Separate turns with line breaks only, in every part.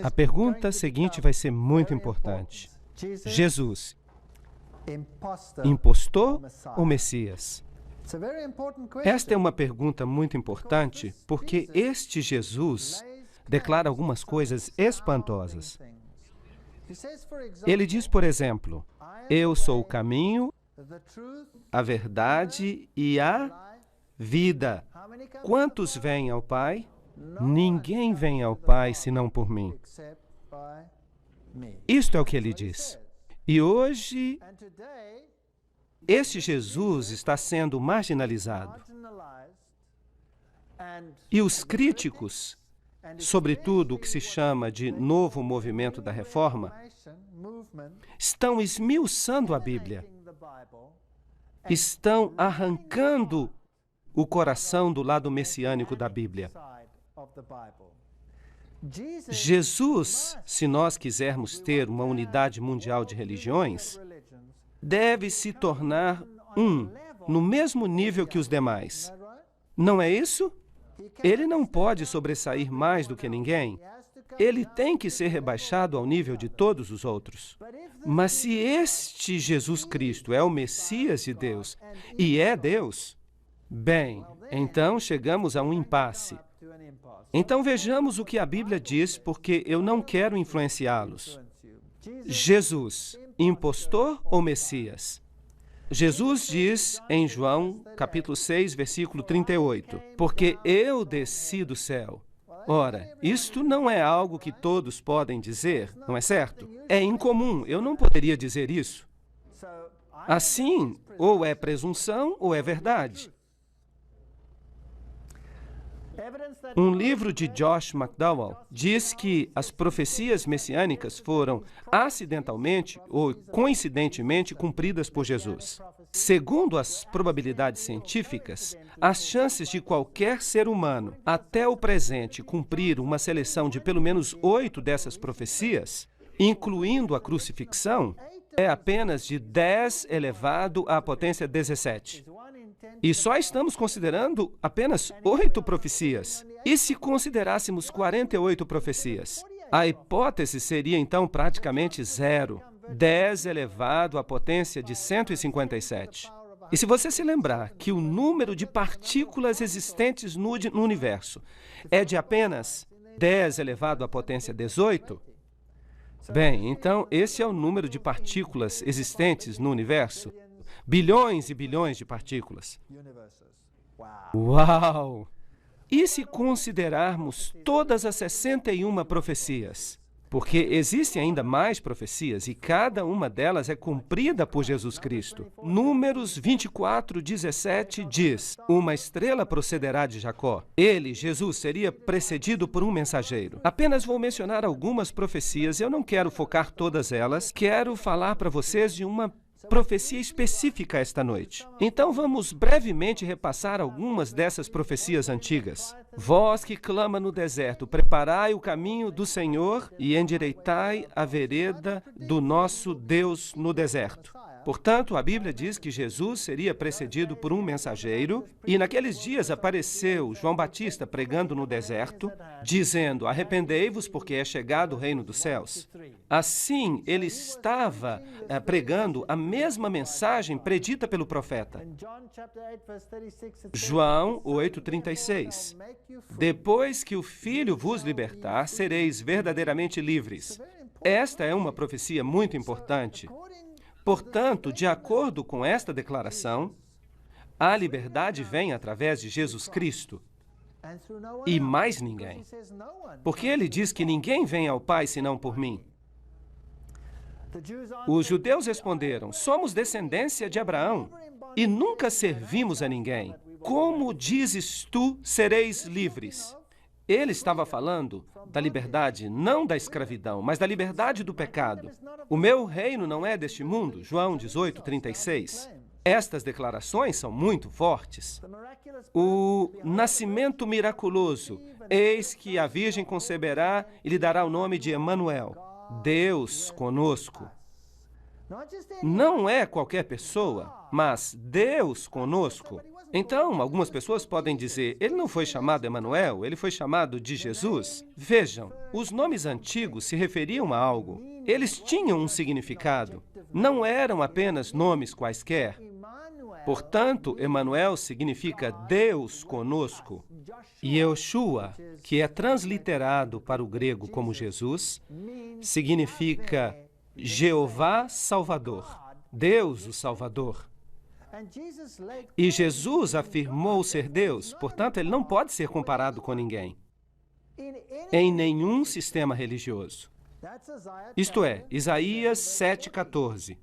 A pergunta seguinte vai ser muito importante. Jesus, impostor ou Messias? Esta é uma pergunta muito importante porque este Jesus declara algumas coisas espantosas. Ele diz, por exemplo, eu sou o caminho, a verdade e a vida. Quantos vêm ao Pai? Ninguém vem ao Pai senão por mim. Isto é o que ele diz. E hoje, este Jesus está sendo marginalizado. E os críticos, sobretudo o que se chama de novo movimento da reforma, estão esmiuçando a Bíblia. Estão arrancando o coração do lado messiânico da Bíblia. Jesus, se nós quisermos ter uma unidade mundial de religiões, deve se tornar no mesmo nível que os demais. Não é isso? Ele não pode sobressair mais do que ninguém. Ele tem que ser rebaixado ao nível de todos os outros. Mas se este Jesus Cristo é o Messias de Deus e é Deus, bem, então chegamos a um impasse. Então vejamos o que a Bíblia diz, porque eu não quero influenciá-los. Jesus, impostor ou Messias? Jesus diz em João, capítulo 6, versículo 38, porque eu desci do céu. Ora, isto não é algo que todos podem dizer, não é certo? É incomum, eu não poderia dizer isso. Assim, ou é presunção ou é verdade. Um livro de Josh McDowell diz que as profecias messiânicas foram acidentalmente ou coincidentemente cumpridas por Jesus. Segundo as probabilidades científicas, as chances de qualquer ser humano, até o presente, cumprir uma seleção de pelo menos 8 dessas profecias, incluindo a crucifixão, é apenas de 10 elevado à potência 17. E só estamos considerando apenas 8 profecias. E se considerássemos 48 profecias? A hipótese seria, então, praticamente zero. 10 elevado à potência de 157. E se você se lembrar que o número de partículas existentes no universo é de apenas 10 elevado à potência 18, bem, então esse é o número de partículas existentes no universo. Bilhões e bilhões de partículas. Uau! E se considerarmos todas as 61 profecias? Porque existem ainda mais profecias e cada uma delas é cumprida por Jesus Cristo. Números 24, 17 diz, uma estrela procederá de Jacó. Ele, Jesus, seria precedido por um mensageiro. Apenas vou mencionar algumas profecias, eu não quero focar todas elas, quero falar para vocês de uma profecia específica esta noite. Então vamos brevemente repassar algumas dessas profecias antigas. Vós que clama no deserto, preparai o caminho do Senhor e endireitai a vereda do nosso Deus no deserto. Portanto, a Bíblia diz que Jesus seria precedido por um mensageiro e naqueles dias apareceu João Batista pregando no deserto, dizendo, arrependei-vos porque é chegado o reino dos céus. Assim, ele estava pregando a mesma mensagem predita pelo profeta. João 8,36. Depois que o Filho vos libertar, sereis verdadeiramente livres. Esta é uma profecia muito importante. Portanto, de acordo com esta declaração, a liberdade vem através de Jesus Cristo e mais ninguém. Porque ele diz que ninguém vem ao Pai senão por mim. Os judeus responderam, somos descendência de Abraão e nunca servimos a ninguém. Como dizes tu, sereis livres? Ele estava falando da liberdade, não da escravidão, mas da liberdade do pecado. O meu reino não é deste mundo, João 18:36. Estas declarações são muito fortes. O nascimento miraculoso, eis que a Virgem conceberá e lhe dará o nome de Emanuel, Deus conosco. Não é qualquer pessoa, mas Deus conosco. Então, algumas pessoas podem dizer, ele não foi chamado Emanuel, ele foi chamado de Jesus. Vejam, os nomes antigos se referiam a algo. Eles tinham um significado. Não eram apenas nomes quaisquer. Portanto, Emanuel significa Deus conosco. E Yoshua, que é transliterado para o grego como Jesus, significa Jeová Salvador, Deus o Salvador. E Jesus afirmou ser Deus, portanto, ele não pode ser comparado com ninguém, em nenhum sistema religioso. Isto é, Isaías 7,14.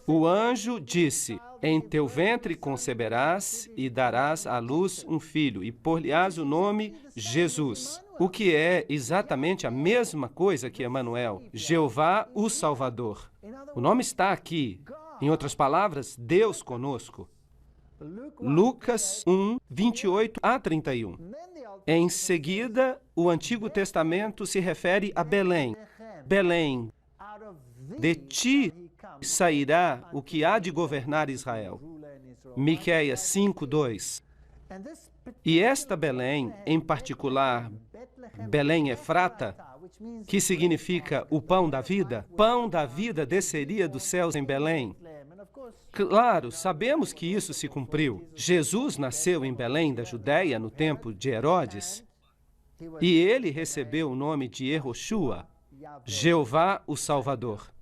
O anjo disse, em teu ventre conceberás e darás à luz um filho, e por-lhe-ás o nome Jesus, o que é exatamente a mesma coisa que Emanuel, Jeová o Salvador. O nome está aqui. Em outras palavras, Deus conosco. Lucas 1, 28 a 31. Em seguida, o Antigo Testamento se refere a Belém. Belém, de ti sairá o que há de governar Israel. Miqueias 5, 2. E esta Belém, em particular, Belém Efrata, que significa o pão da vida desceria dos céus em Belém. Claro, sabemos que isso se cumpriu. Jesus nasceu em Belém da Judéia no tempo de Herodes, e ele recebeu o nome de Yehoshua, Jeová o Salvador.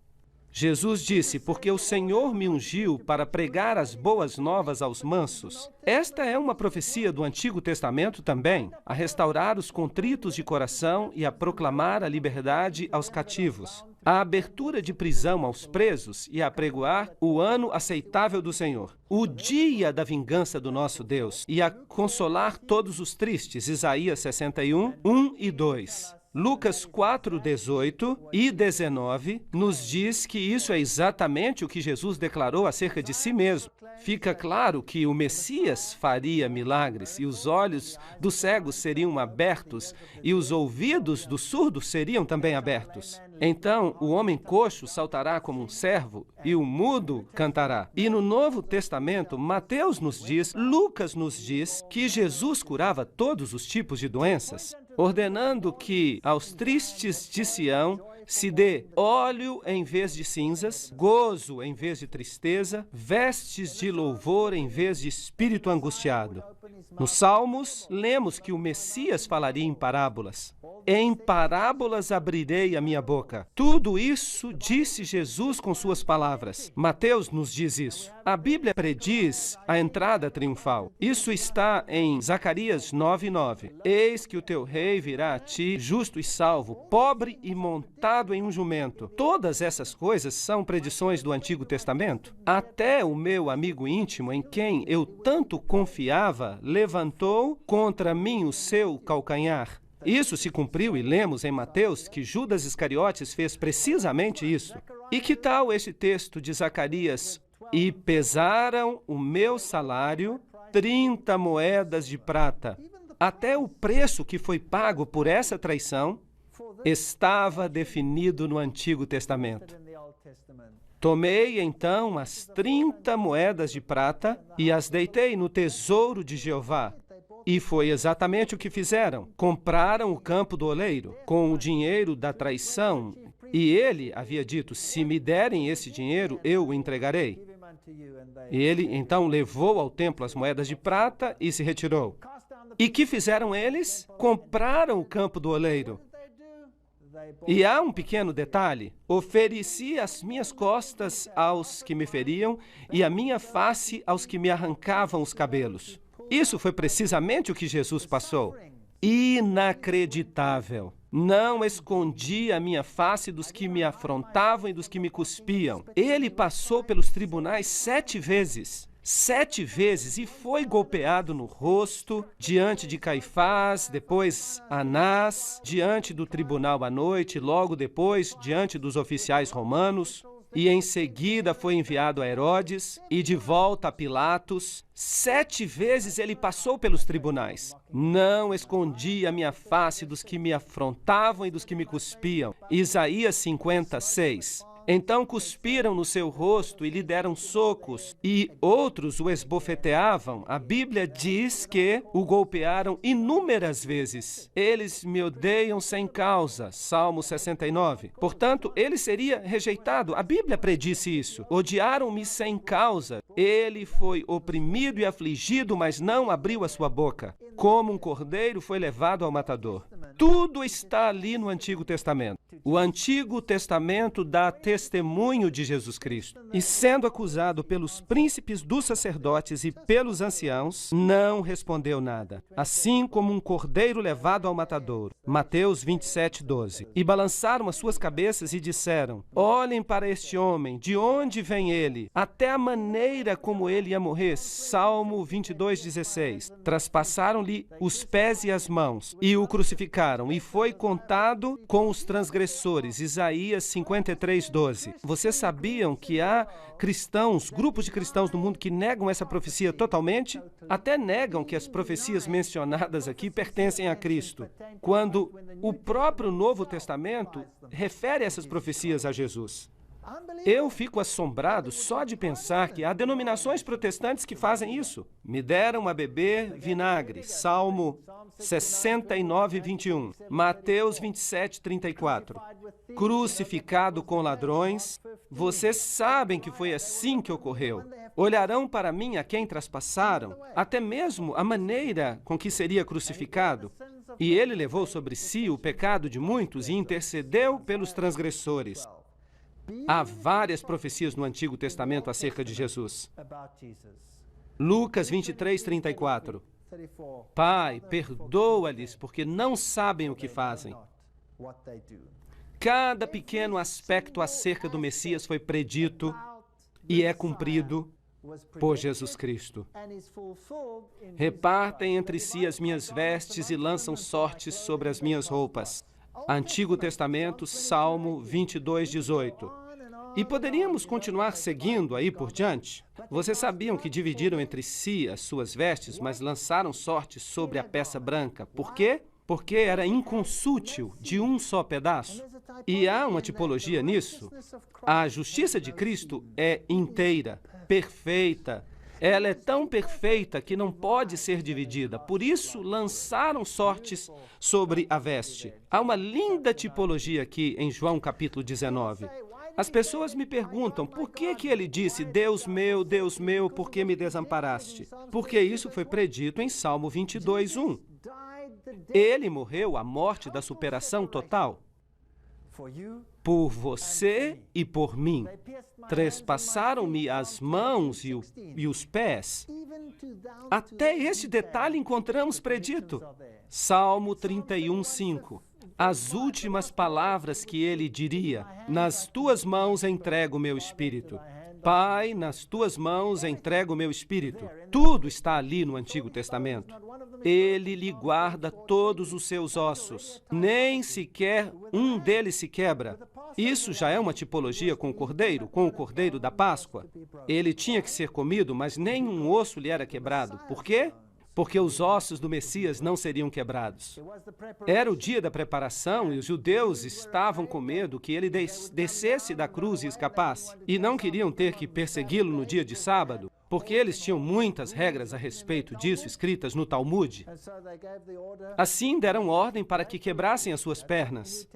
Jesus disse, porque o Senhor me ungiu para pregar as boas novas aos mansos. Esta é uma profecia do Antigo Testamento também, a restaurar os contritos de coração e a proclamar a liberdade aos cativos, a abertura de prisão aos presos e a apregoar o ano aceitável do Senhor, o dia da vingança do nosso Deus e a consolar todos os tristes. Isaías 61, 1 e 2. Lucas 4, 18 e 19 nos diz que isso é exatamente o que Jesus declarou acerca de si mesmo. Fica claro que o Messias faria milagres e os olhos dos cegos seriam abertos e os ouvidos dos surdos seriam também abertos. Então, o homem coxo saltará como um servo e o mudo cantará. E no Novo Testamento, Mateus nos diz, Lucas nos diz que Jesus curava todos os tipos de doenças, ordenando que aos tristes de Sião se dê óleo em vez de cinzas, gozo em vez de tristeza, vestes de louvor em vez de espírito angustiado. Nos Salmos, lemos que o Messias falaria em parábolas. Em parábolas abrirei a minha boca. Tudo isso disse Jesus com suas palavras. Mateus nos diz isso. A Bíblia prediz a entrada triunfal. Isso está em Zacarias 9:9. Eis que o teu rei virá a ti, justo e salvo, pobre e montado em um jumento. Todas essas coisas são predições do Antigo Testamento. Até o meu amigo íntimo, em quem eu tanto confiava, levantou contra mim o seu calcanhar. Isso se cumpriu e lemos em Mateus que Judas Iscariotes fez precisamente isso. E que tal este texto de Zacarias? E pesaram o meu salário 30 moedas de prata. Até o preço que foi pago por essa traição estava definido no Antigo Testamento. Tomei, então, as 30 moedas de prata e as deitei no tesouro de Jeová. E foi exatamente o que fizeram. Compraram o campo do oleiro com o dinheiro da traição. E ele havia dito, se me derem esse dinheiro, eu o entregarei. E ele, então, levou ao templo as moedas de prata e se retirou. E que fizeram eles? Compraram o campo do oleiro. E há um pequeno detalhe. Ofereci as minhas costas aos que me feriam e a minha face aos que me arrancavam os cabelos. Isso foi precisamente o que Jesus passou. Inacreditável. Não escondi a minha face dos que me afrontavam e dos que me cuspiam. Ele passou pelos tribunais 7 vezes. 7 vezes e foi golpeado no rosto, diante de Caifás, depois Anás, diante do tribunal à noite, logo depois, diante dos oficiais romanos. E em seguida foi enviado a Herodes e de volta a Pilatos. 7 vezes ele passou pelos tribunais. Não escondi a minha face dos que me afrontavam e dos que me cuspiam. Isaías 56. Então cuspiram no seu rosto e lhe deram socos, e outros o esbofeteavam. A Bíblia diz que o golpearam inúmeras vezes. Eles me odeiam sem causa. Salmo 69. Portanto, ele seria rejeitado. A Bíblia predisse isso. Odiaram-me sem causa. Ele foi oprimido e afligido, mas não abriu a sua boca. Como um cordeiro foi levado ao matador. Tudo está ali no Antigo Testamento. O Antigo Testamento dá testemunho de Jesus Cristo. E sendo acusado pelos príncipes dos sacerdotes e pelos anciãos, não respondeu nada. Assim como um cordeiro levado ao matadouro. Mateus 27:12. E balançaram as suas cabeças e disseram: olhem para este homem, de onde vem ele? Até a maneira como ele ia morrer. Salmo 22:16. Traspassaram-lhe os pés e as mãos, e o crucificaram, e foi contado com os transgressores. Isaías 53:12. Vocês sabiam que há cristãos, grupos de cristãos no mundo que negam essa profecia totalmente? Até negam que as profecias mencionadas aqui pertencem a Cristo, quando o próprio Novo Testamento refere essas profecias a Jesus. Eu fico assombrado só de pensar que há denominações protestantes que fazem isso. Me deram a beber vinagre. Salmo 69:21. Mateus 27:34. Crucificado com ladrões. Vocês sabem que foi assim que ocorreu. Olharão para mim a quem traspassaram, até mesmo a maneira com que seria crucificado. E ele levou sobre si o pecado de muitos e intercedeu pelos transgressores. Há várias profecias no Antigo Testamento acerca de Jesus. Lucas 23:34. Pai, perdoa-lhes, porque não sabem o que fazem. Cada pequeno aspecto acerca do Messias foi predito e é cumprido por Jesus Cristo. Repartem entre si as minhas vestes e lançam sortes sobre as minhas roupas. Antigo Testamento, Salmo 22:18. E poderíamos continuar seguindo aí por diante. Vocês sabiam que dividiram entre si as suas vestes, mas lançaram sortes sobre a peça branca. Por quê? Porque era inconsútil, de um só pedaço. E há uma tipologia nisso. A justiça de Cristo é inteira, perfeita. Ela é tão perfeita que não pode ser dividida. Por isso, lançaram sortes sobre a veste. Há uma linda tipologia aqui em João capítulo 19. As pessoas me perguntam, por que ele disse, Deus meu, por que me desamparaste? Porque isso foi predito em Salmo 22:1. Ele morreu a morte da superação total. Por você e por mim. Trespassaram-me as mãos e os pés. Até este detalhe encontramos predito. Salmo 31:5. As últimas palavras que ele diria: nas tuas mãos entrego o meu espírito. Pai, nas tuas mãos entrego o meu espírito. Tudo está ali no Antigo Testamento. Ele lhe guarda todos os seus ossos. Nem sequer um deles se quebra. Isso já é uma tipologia com o cordeiro da Páscoa. Ele tinha que ser comido, mas nenhum osso lhe era quebrado. Por quê? Porque os ossos do Messias não seriam quebrados. Era o dia da preparação e os judeus estavam com medo que ele descesse da cruz e escapasse. E não queriam ter que persegui-lo no dia de sábado, porque eles tinham muitas regras a respeito disso escritas no Talmud. Assim deram ordem para que quebrassem as suas pernas.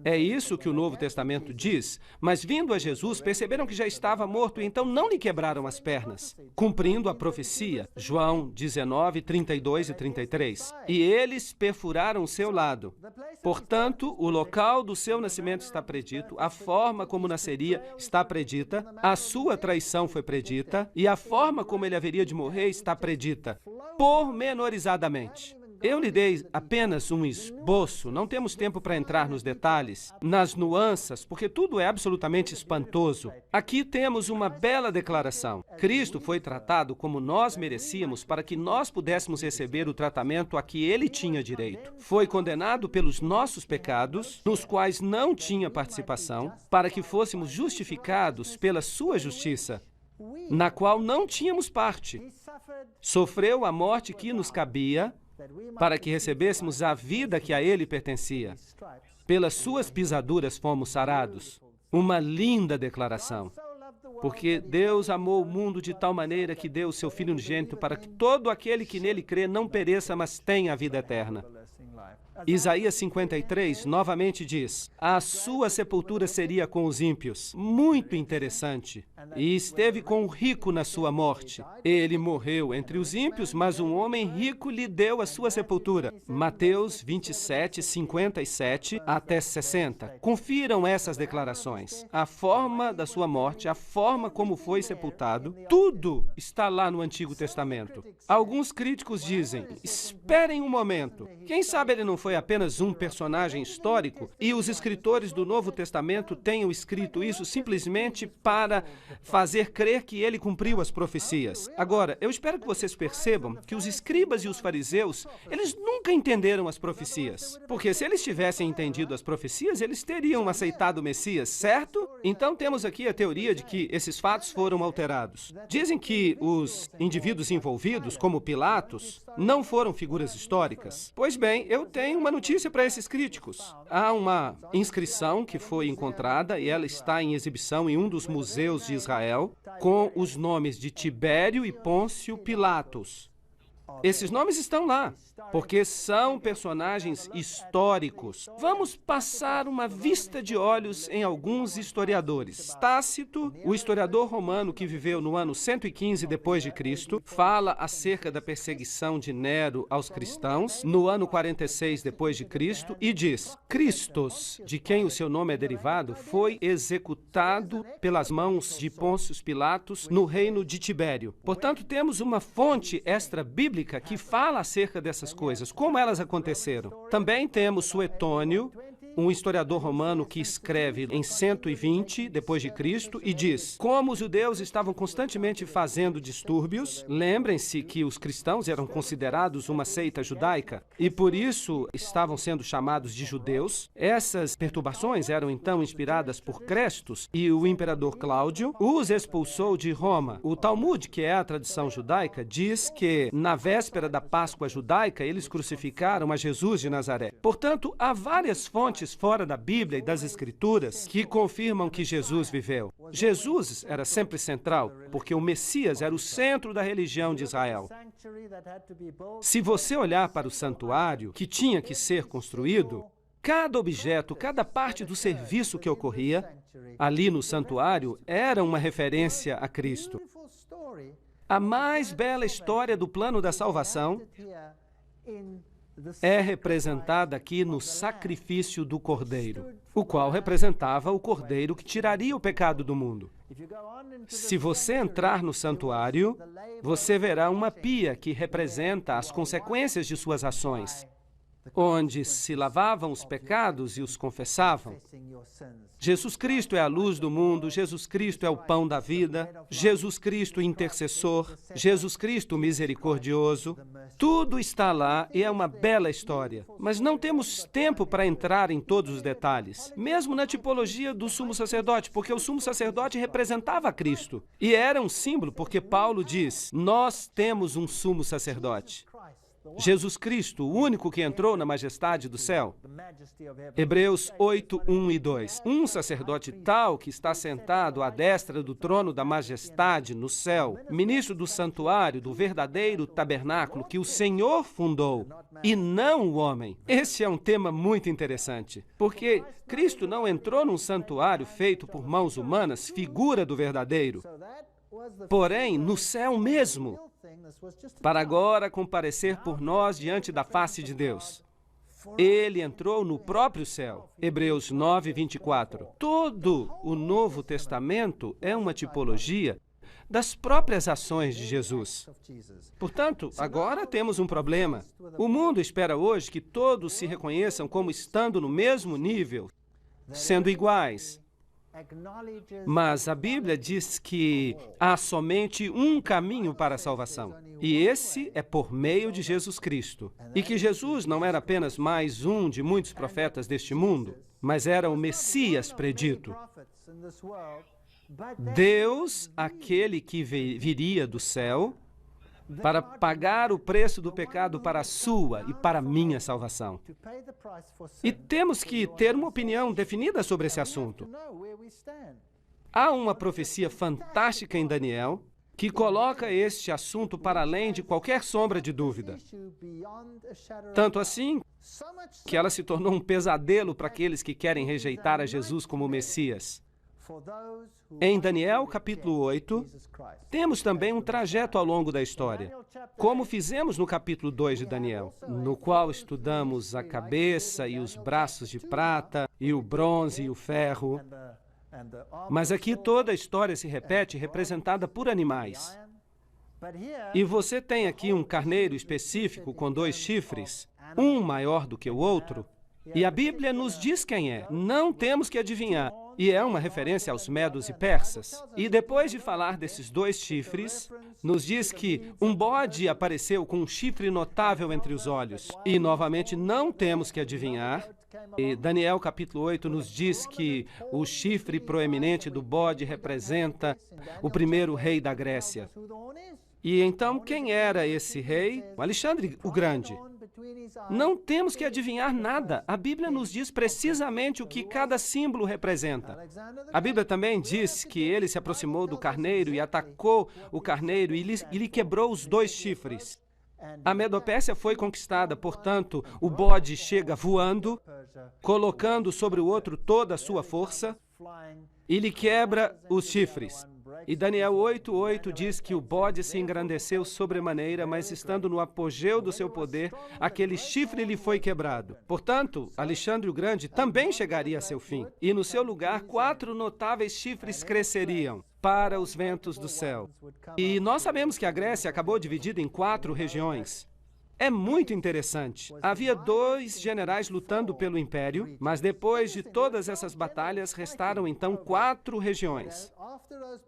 É isso que o Novo Testamento diz, mas vindo a Jesus, perceberam que já estava morto e então não lhe quebraram as pernas, cumprindo a profecia, João 19:32 e 33. E eles perfuraram o seu lado. Portanto, o local do seu nascimento está predito, a forma como nasceria está predita, a sua traição foi predita e a forma como ele haveria de morrer está predita, pormenorizadamente. Eu lhe dei apenas um esboço, não temos tempo para entrar nos detalhes, nas nuances, porque tudo é absolutamente espantoso. Aqui temos uma bela declaração. Cristo foi tratado como nós merecíamos para que nós pudéssemos receber o tratamento a que ele tinha direito. Foi condenado pelos nossos pecados, nos quais não tinha participação, para que fôssemos justificados pela sua justiça, na qual não tínhamos parte. Sofreu a morte que nos cabia, para que recebêssemos a vida que a ele pertencia. Pelas suas pisaduras fomos sarados. Uma linda declaração. Porque Deus amou o mundo de tal maneira que deu o seu Filho unigênito para que todo aquele que nele crê não pereça, mas tenha a vida eterna. Isaías 53 novamente diz: a sua sepultura seria com os ímpios. Muito interessante. E esteve com o rico na sua morte. Ele morreu entre os ímpios, mas um homem rico lhe deu a sua sepultura. Mateus 27, 57 até 60. Confiram essas declarações. A forma da sua morte, a forma como foi sepultado, tudo está lá no Antigo Testamento. Alguns críticos dizem: esperem um momento. Quem sabe ele não foi apenas um personagem histórico e os escritores do Novo Testamento tenham escrito isso simplesmente para fazer crer que ele cumpriu as profecias. Agora, eu espero que vocês percebam que os escribas e os fariseus, eles nunca entenderam as profecias. Porque se eles tivessem entendido as profecias, eles teriam aceitado o Messias, certo? Então temos aqui a teoria de que esses fatos foram alterados. Dizem que os indivíduos envolvidos, como Pilatos, não foram figuras históricas. Pois bem, eu tenho uma notícia para esses críticos. Há uma inscrição que foi encontrada e ela está em exibição em um dos museus de Israel com os nomes de Tibério e Pôncio Pilatos. Esses nomes estão lá, porque são personagens históricos. Vamos passar uma vista de olhos em alguns historiadores. Tácito, o historiador romano que viveu no ano 115 depois de Cristo, fala acerca da perseguição de Nero aos cristãos no ano 46 depois de Cristo e diz: Cristos, de quem o seu nome é derivado, foi executado pelas mãos de Pôncio Pilatos no reino de Tibério. Portanto, temos uma fonte extra-bíblica que fala acerca dessas coisas, como elas aconteceram. Também temos Suetônio, um historiador romano que escreve em 120 depois de Cristo e diz: como os judeus estavam constantemente fazendo distúrbios, lembrem-se que os cristãos eram considerados uma seita judaica e por isso estavam sendo chamados de judeus. Essas perturbações eram então inspiradas por Crestus e o imperador Cláudio os expulsou de Roma. O Talmud, que é a tradição judaica, diz que na véspera da Páscoa judaica eles crucificaram a Jesus de Nazaré. Portanto, há várias fontes fora da Bíblia e das Escrituras que confirmam que Jesus viveu. Jesus era sempre central, porque o Messias era o centro da religião de Israel. Se você olhar para o santuário que tinha que ser construído, cada objeto, cada parte do serviço que ocorria ali no santuário era uma referência a Cristo. A mais bela história do plano da salvação é representada aqui no sacrifício do Cordeiro, o qual representava o Cordeiro que tiraria o pecado do mundo. Se você entrar no santuário, você verá uma pia que representa as consequências de suas ações, onde se lavavam os pecados e os confessavam. Jesus Cristo é a luz do mundo, Jesus Cristo é o pão da vida, Jesus Cristo intercessor, Jesus Cristo misericordioso. Tudo está lá e é uma bela história. Mas não temos tempo para entrar em todos os detalhes, mesmo na tipologia do sumo sacerdote, porque o sumo sacerdote representava Cristo. E era um símbolo, porque Paulo diz: nós temos um sumo sacerdote. Jesus Cristo, o único que entrou na majestade do céu. Hebreus 8, 1 e 2. Um sacerdote tal que está sentado à destra do trono da majestade no céu, ministro do santuário, do verdadeiro tabernáculo que o Senhor fundou, e não o homem. Esse é um tema muito interessante, porque Cristo não entrou num santuário feito por mãos humanas, figura do verdadeiro, porém no céu mesmo, para agora comparecer por nós diante da face de Deus. Ele entrou no próprio céu. Hebreus 9, 24. Todo o Novo Testamento é uma tipologia das próprias ações de Jesus. Portanto, agora temos um problema. O mundo espera hoje que todos se reconheçam como estando no mesmo nível, sendo iguais. Mas a Bíblia diz que há somente um caminho para a salvação, e esse é por meio de Jesus Cristo. E que Jesus não era apenas mais um de muitos profetas deste mundo, mas era o Messias predito. Deus, aquele que viria do céu, para pagar o preço do pecado para a sua e para a minha salvação. E temos que ter uma opinião definida sobre esse assunto. Há uma profecia fantástica em Daniel que coloca este assunto para além de qualquer sombra de dúvida. Tanto assim que ela se tornou um pesadelo para aqueles que querem rejeitar a Jesus como Messias. Em Daniel, capítulo 8, temos também um trajeto ao longo da história, como fizemos no capítulo 2 de Daniel, no qual estudamos a cabeça e os braços de prata, e o bronze e o ferro. Mas aqui toda a história se repete, representada por animais. E você tem aqui um carneiro específico com 2 chifres, um maior do que o outro, e a Bíblia nos diz quem é. Não temos que adivinhar. E é uma referência aos medos e persas. E depois de falar desses 2 chifres, nos diz que um bode apareceu com um chifre notável entre os olhos. E, novamente, não temos que adivinhar. E Daniel, capítulo 8, nos diz que o chifre proeminente do bode representa o primeiro rei da Grécia. E então, quem era esse rei? Alexandre o Grande. Não temos que adivinhar nada. A Bíblia nos diz precisamente o que cada símbolo representa. A Bíblia também diz que ele se aproximou do carneiro e atacou o carneiro e lhe quebrou os 2 chifres. A Medopérsia foi conquistada, portanto, o bode chega voando, colocando sobre o outro toda a sua força e lhe quebra os chifres. E Daniel 8:8 diz que o bode se engrandeceu sobremaneira, mas estando no apogeu do seu poder, aquele chifre lhe foi quebrado. Portanto, Alexandre o Grande também chegaria a seu fim. E no seu lugar, 4 notáveis chifres cresceriam para os ventos do céu. E nós sabemos que a Grécia acabou dividida em 4 regiões. É muito interessante. Havia 2 generais lutando pelo império, mas depois de todas essas batalhas, restaram então 4 regiões.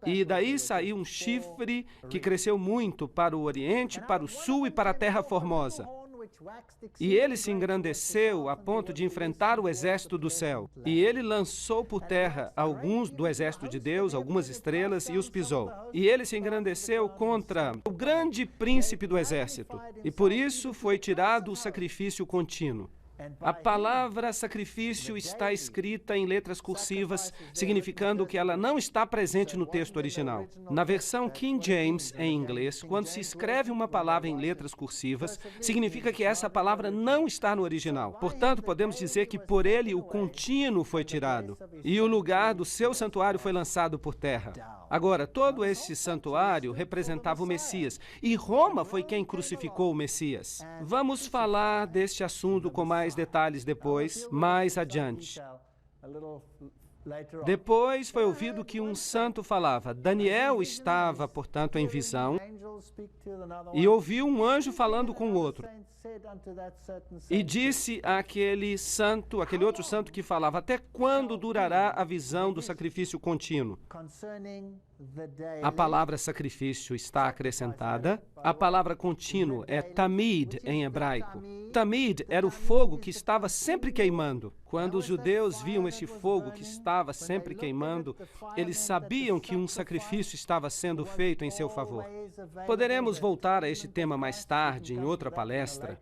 E daí saiu um chifre que cresceu muito para o Oriente, para o Sul e para a Terra Formosa. E ele se engrandeceu a ponto de enfrentar o exército do céu. E ele lançou por terra alguns do exército de Deus, algumas estrelas, e os pisou. E ele se engrandeceu contra o grande príncipe do exército. E por isso foi tirado o sacrifício contínuo. A palavra sacrifício está escrita em letras cursivas, significando que ela não está presente no texto original. Na versão King James, em inglês, quando se escreve uma palavra em letras cursivas, significa que essa palavra não está no original. Portanto, podemos dizer que por ele o contínuo foi tirado, e o lugar do seu santuário foi lançado por terra. Agora, todo esse santuário representava o Messias, e Roma foi quem crucificou o Messias. Vamos falar deste assunto com mais detalhes depois, mais adiante. Depois foi ouvido que um santo falava. Daniel estava, portanto, em visão e ouviu um anjo falando com o outro. E disse àquele outro santo que falava, até quando durará a visão do sacrifício contínuo? A palavra sacrifício está acrescentada. A palavra contínuo é tamid em hebraico. Tamid era o fogo que estava sempre queimando. Quando os judeus viam este fogo que estava sempre queimando, eles sabiam que um sacrifício estava sendo feito em seu favor. Poderemos voltar a este tema mais tarde, em outra palestra.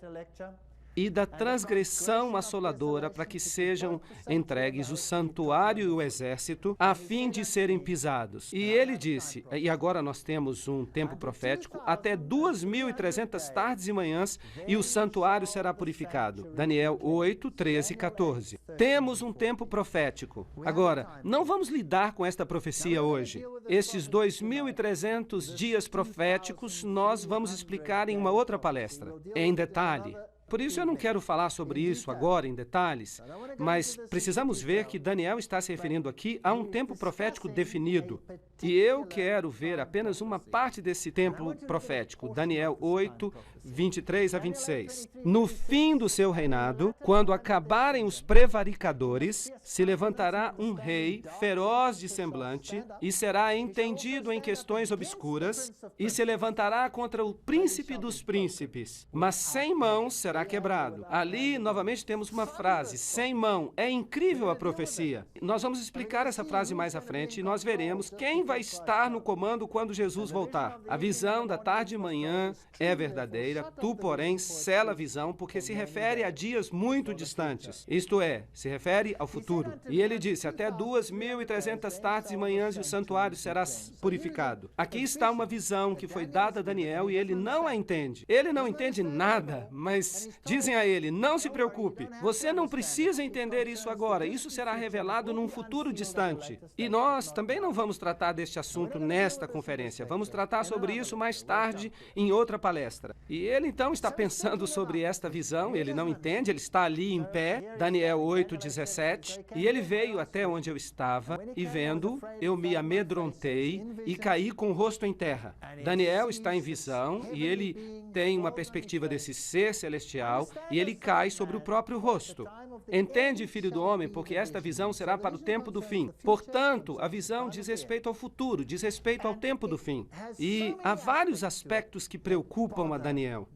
E da transgressão assoladora para que sejam entregues o santuário e o exército, a fim de serem pisados. E ele disse, e agora nós temos um tempo profético, até 2.300 tardes e manhãs, e o santuário será purificado. Daniel 8, 13 e 14. Temos um tempo profético. Agora, não vamos lidar com esta profecia hoje. Estes 2.300 dias proféticos nós vamos explicar em uma outra palestra, em detalhe. Por isso eu não quero falar sobre isso agora em detalhes, mas precisamos ver que Daniel está se referindo aqui a um tempo profético definido. E eu quero ver apenas uma parte desse tempo profético, Daniel 8, 23 a 26. No fim do seu reinado, quando acabarem os prevaricadores, se levantará um rei feroz de semblante e será entendido em questões obscuras e se levantará contra o príncipe dos príncipes, mas sem mãos será será quebrado. Ali, novamente, temos uma frase, sem mão. É incrível a profecia. Nós vamos explicar essa frase mais à frente e nós veremos quem vai estar no comando quando Jesus voltar. A visão da tarde e manhã é verdadeira, tu, porém, sela a visão, porque se refere a dias muito distantes. Isto é, se refere ao futuro. E ele disse, até 2.300 tardes e manhãs e o santuário será purificado. Aqui está uma visão que foi dada a Daniel e ele não a entende. Ele não entende nada, mas dizem a ele, não se preocupe, você não precisa entender isso agora, isso será revelado num futuro distante. E nós também não vamos tratar deste assunto nesta conferência, vamos tratar sobre isso mais tarde em outra palestra. E ele então está pensando sobre esta visão, ele não entende, ele está ali em pé, Daniel 8:17, e ele veio até onde eu estava, e vendo, eu me amedrontei e caí com o rosto em terra. Daniel está em visão, e ele tem uma perspectiva desse ser celestial, e ele cai sobre o próprio rosto. Entende, filho do homem, porque esta visão será para o tempo do fim. Portanto, a visão diz respeito ao futuro, diz respeito ao tempo do fim. E há vários aspectos que preocupam a Daniel.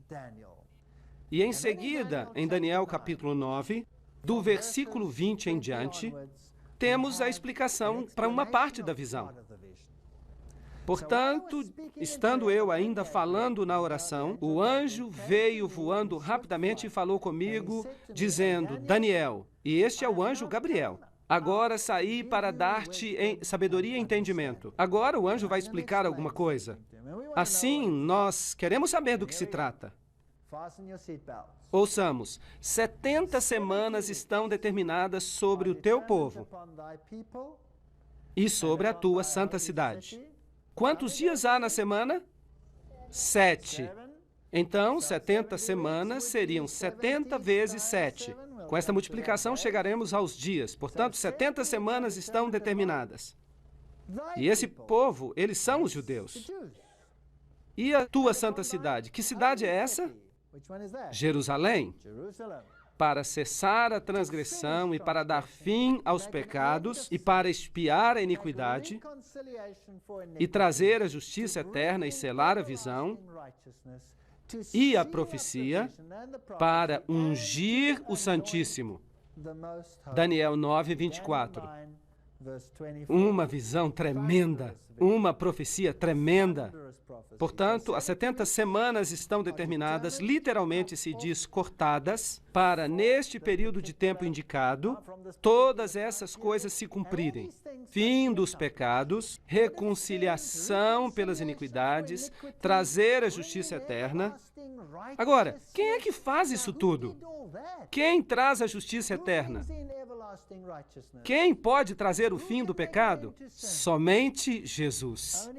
E em seguida, em Daniel capítulo 9, do versículo 20 em diante, temos a explicação para uma parte da visão. Portanto, estando eu ainda falando na oração, o anjo veio voando rapidamente e falou comigo, dizendo, Daniel, e este é o anjo Gabriel. Agora saí para dar-te sabedoria e entendimento. Agora o anjo vai explicar alguma coisa. Assim, nós queremos saber do que se trata. Ouçamos, 70 semanas estão determinadas sobre o teu povo e sobre a tua santa cidade. Quantos dias há na semana? 7. Então, 70 semanas seriam 70 vezes 7. Com esta multiplicação, chegaremos aos dias. Portanto, 70 semanas estão determinadas. E esse povo, eles são os judeus. E a tua santa cidade? Que cidade é essa? Jerusalém. Para cessar a transgressão e para dar fim aos pecados e para expiar a iniquidade e trazer a justiça eterna e selar a visão e a profecia para ungir o Santíssimo. Daniel 9:24. Uma visão tremenda, uma profecia tremenda. Portanto, as 70 semanas estão determinadas, literalmente se diz cortadas, para, neste período de tempo indicado, todas essas coisas se cumprirem. Fim dos pecados, reconciliação pelas iniquidades, trazer a justiça eterna. Agora, quem é que faz isso tudo? Quem traz a justiça eterna? Quem pode trazer o fim do pecado? Somente Jesus.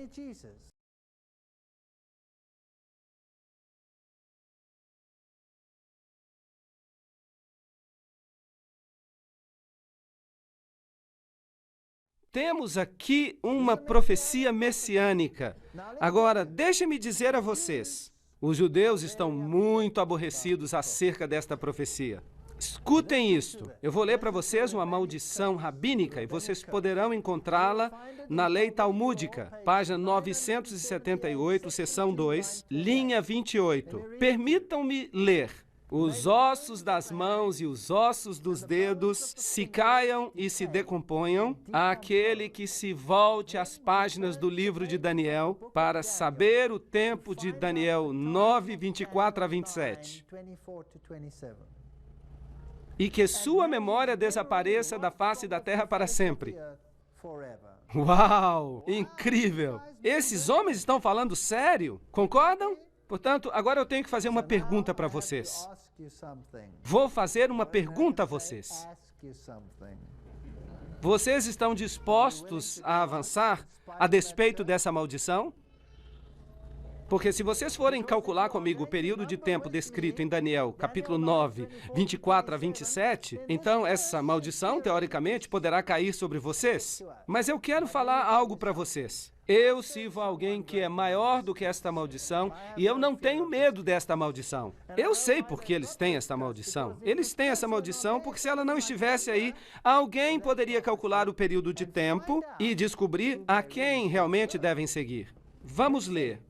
Temos aqui uma profecia messiânica. Agora, deixe-me dizer a vocês, os judeus estão muito aborrecidos acerca desta profecia. Escutem isto. Eu vou ler para vocês uma maldição rabínica e vocês poderão encontrá-la na Lei Talmúdica, página 978, seção 2, linha 28. Permitam-me ler. Os ossos das mãos e os ossos dos dedos se caiam e se decomponham, àquele que se volte às páginas do livro de Daniel para saber o tempo de Daniel 9, 24 a 27. E que sua memória desapareça da face da terra para sempre. Uau! Incrível! Esses homens estão falando sério? Concordam? Portanto, agora eu tenho que fazer uma pergunta para vocês. Vou fazer uma pergunta a vocês. Vocês estão dispostos a avançar a despeito dessa maldição? Porque se vocês forem calcular comigo o período de tempo descrito em Daniel, capítulo 9, 24 a 27, então essa maldição, teoricamente, poderá cair sobre vocês. Mas eu quero falar algo para vocês. Eu sirvo a alguém que é maior do que esta maldição e eu não tenho medo desta maldição. Eu sei por que eles têm esta maldição. Eles têm essa maldição porque se ela não estivesse aí, alguém poderia calcular o período de tempo e descobrir a quem realmente devem seguir. Vamos ler.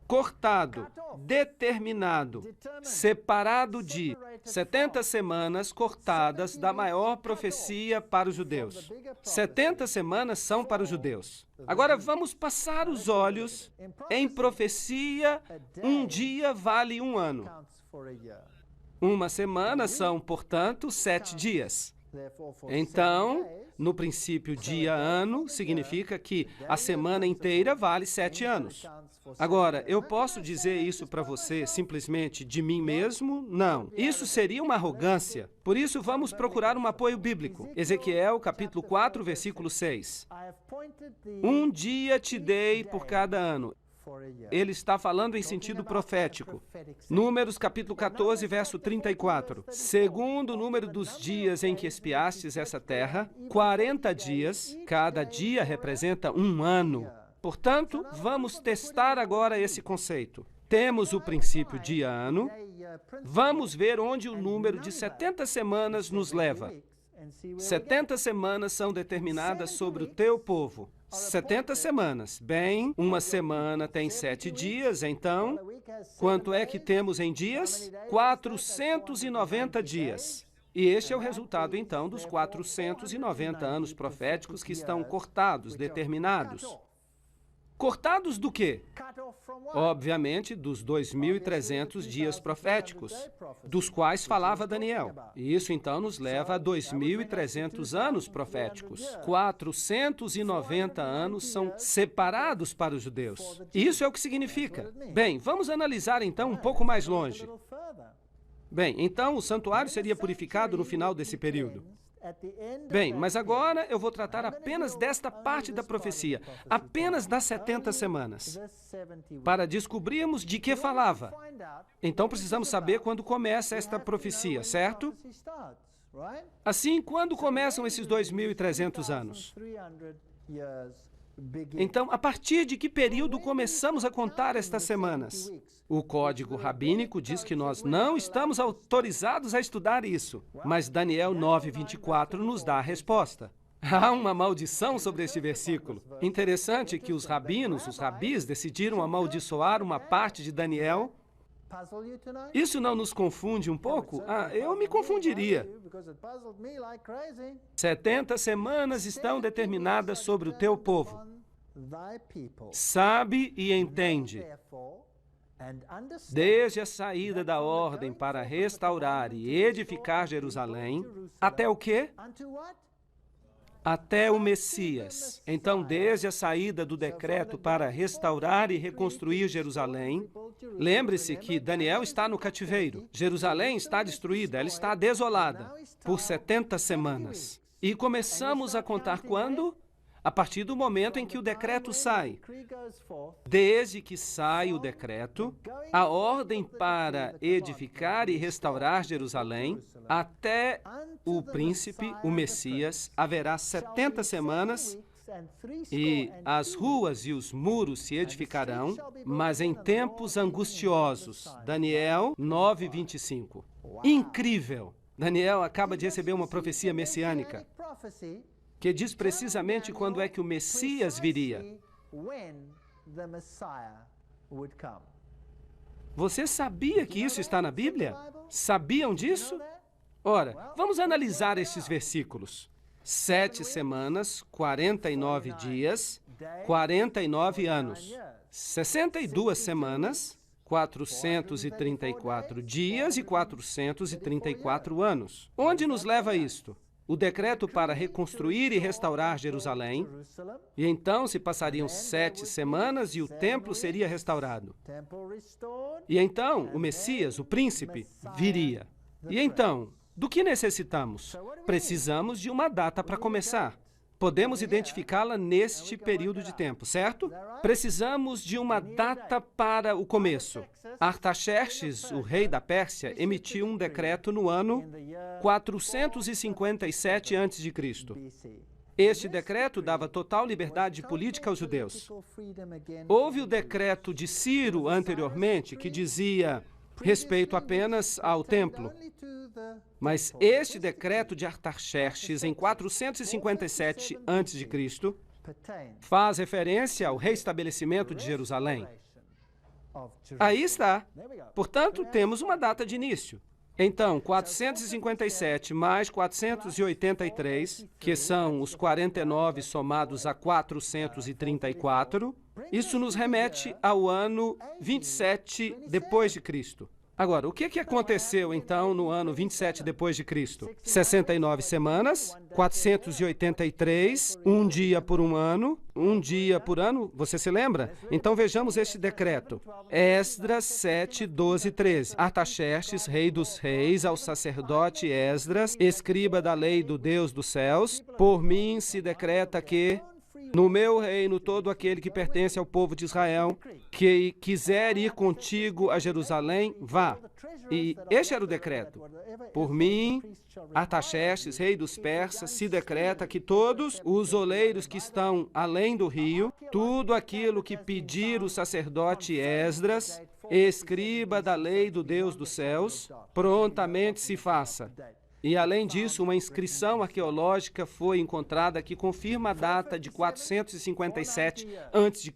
cortado, determinado, separado de 70 semanas cortadas da maior profecia para os judeus. 70 semanas são para os judeus. Agora vamos passar os olhos em profecia, um dia vale um ano. Uma semana são, portanto, 7 dias. Então, no princípio, dia-ano significa que a semana inteira vale 7 anos. Agora, eu posso dizer isso para você simplesmente de mim mesmo? Não. Isso seria uma arrogância. Por isso, vamos procurar um apoio bíblico. Ezequiel, capítulo 4, versículo 6. Um dia te dei por cada ano. Ele está falando em sentido profético. Números, capítulo 14, verso 34. Segundo o número dos dias em que espiastes essa terra, 40 dias, cada dia representa um ano. Portanto, vamos testar agora esse conceito. Temos o princípio dia-ano. Vamos ver onde o número de 70 semanas nos leva. 70 semanas são determinadas sobre o teu povo. 70 semanas. Bem, uma semana tem 7 dias, então, quanto é que temos em dias? 490 dias. E este é o resultado, então, dos 490 anos proféticos que estão cortados, determinados. Cortados do quê? Obviamente, dos 2.300 dias proféticos, dos quais falava Daniel. E isso, então, nos leva a 2.300 anos proféticos. 490 anos são separados para os judeus. Isso é o que significa. Bem, vamos analisar, então, um pouco mais longe. Bem, então, o santuário seria purificado no final desse período. Bem, mas agora eu vou tratar apenas desta parte da profecia, apenas das 70 semanas, para descobrirmos de que falava. Então precisamos saber quando começa esta profecia, certo? Assim, quando começam esses 2.300 anos? Então, a partir de que período começamos a contar estas semanas? O código rabínico diz que nós não estamos autorizados a estudar isso, mas Daniel 9:24 nos dá a resposta. Há uma maldição sobre este versículo. Interessante que os rabis, decidiram amaldiçoar uma parte de Daniel. Isso não nos confunde um pouco? Eu me confundiria. 70 semanas estão determinadas sobre o teu povo. Sabe e entende. Desde a saída da ordem para restaurar e edificar Jerusalém, até o quê? Até o Messias. Então, desde a saída do decreto para restaurar e reconstruir Jerusalém, lembre-se que Daniel está no cativeiro. Jerusalém está destruída, ela está desolada por 70 semanas. E começamos a contar quando? A partir do momento em que o decreto sai. Desde que sai o decreto, a ordem para edificar e restaurar Jerusalém, até o príncipe, o Messias, haverá 70 semanas e as ruas e os muros se edificarão, mas em tempos angustiosos. Daniel 9:25. Incrível! Daniel acaba de receber uma profecia messiânica que diz precisamente quando é que o Messias viria. Você sabia que isso está na Bíblia? Sabiam disso? Ora, vamos analisar estes versículos. 7 semanas, 49 dias, 49 anos. 62 semanas, 434 dias e 434 anos. Onde nos leva isto? O decreto para reconstruir e restaurar Jerusalém, e então se passariam 7 semanas e o templo seria restaurado. E então o Messias, o príncipe, viria. E então, do que necessitamos? Precisamos de uma data para começar. Podemos identificá-la neste período de tempo, certo? Precisamos de uma data para o começo. Artaxerxes, o rei da Pérsia, emitiu um decreto no ano 457 a.C. Este decreto dava total liberdade política aos judeus. Houve o decreto de Ciro anteriormente, que dizia respeito apenas ao templo. Mas este decreto de Artaxerxes, em 457 a.C., faz referência ao restabelecimento de Jerusalém. Aí está. Portanto, temos uma data de início. Então, 457 mais 483, que são os 49 somados a 434, isso nos remete ao ano 27 depois de Cristo. Agora, o que aconteceu, então, no ano 27 depois de Cristo? 69 semanas, 483, um dia por ano, você se lembra? Então, vejamos este decreto. Esdras 7, 12 e 13. Artaxerxes, rei dos reis, ao sacerdote Esdras, escriba da lei do Deus dos céus, por mim se decreta que no meu reino, todo aquele que pertence ao povo de Israel, que quiser ir contigo a Jerusalém, vá. E este era o decreto. Por mim, Artaxerxes, rei dos persas, se decreta que todos os oleiros que estão além do rio, tudo aquilo que pedir o sacerdote Esdras, escriba da lei do Deus dos céus, prontamente se faça. E, além disso, uma inscrição arqueológica foi encontrada que confirma a data de 457 a.C.,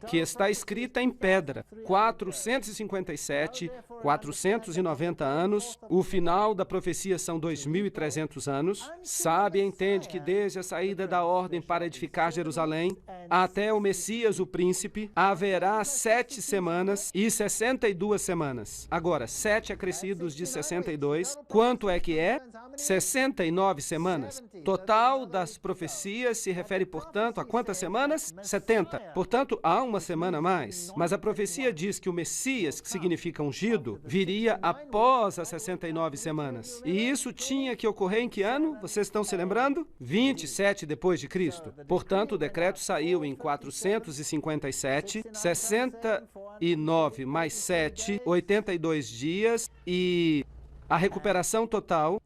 que está escrita em pedra. 457, 490 anos, o final da profecia são 2.300 anos. Sabe e entende que desde a saída da ordem para edificar Jerusalém até o Messias, o príncipe, haverá 7 semanas e 62 semanas. Agora, 7 acrescidos de 62, quanto é que é? 69 semanas. Total das profecias se refere, portanto, a quantas semanas? 70. Portanto, há uma semana a mais. Mas a profecia diz que o Messias, que significa ungido, viria após as 69 semanas. E isso tinha que ocorrer em que ano? Vocês estão se lembrando? 27 depois de Cristo. Portanto, o decreto saiu em 457, 69 mais 7, 82 dias e a recuperação total,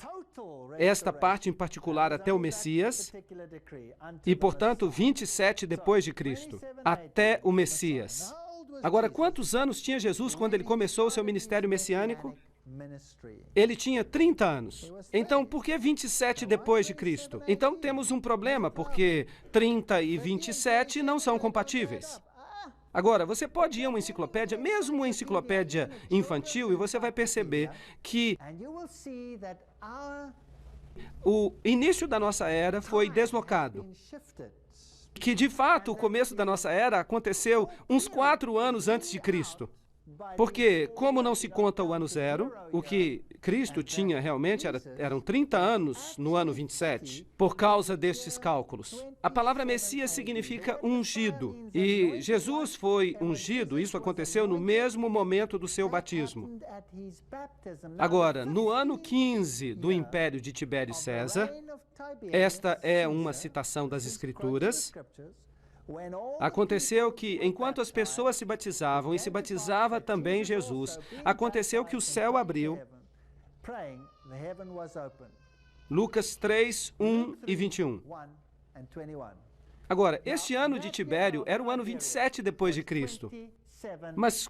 esta parte em particular até o Messias, e, portanto, 27 depois de Cristo, até o Messias. Agora, quantos anos tinha Jesus quando ele começou o seu ministério messiânico? Ele tinha 30 anos. Então, por que 27 depois de Cristo? Então, temos um problema, porque 30 e 27 não são compatíveis. Agora, você pode ir a uma enciclopédia, mesmo uma enciclopédia infantil, e você vai perceber que o início da nossa era foi deslocado. Que, de fato, o começo da nossa era aconteceu uns 4 anos antes de Cristo. Porque, como não se conta o ano zero, o que Cristo tinha realmente eram 30 anos no ano 27, por causa destes cálculos. A palavra Messias significa ungido, e Jesus foi ungido, isso aconteceu no mesmo momento do seu batismo. Agora, no ano 15 do Império de Tibério César, esta é uma citação das Escrituras, aconteceu que, enquanto as pessoas se batizavam, e se batizava também Jesus, aconteceu que o céu abriu. Lucas 3, 1 e 21. Agora, este ano de Tibério era o ano 27 depois de Cristo. Mas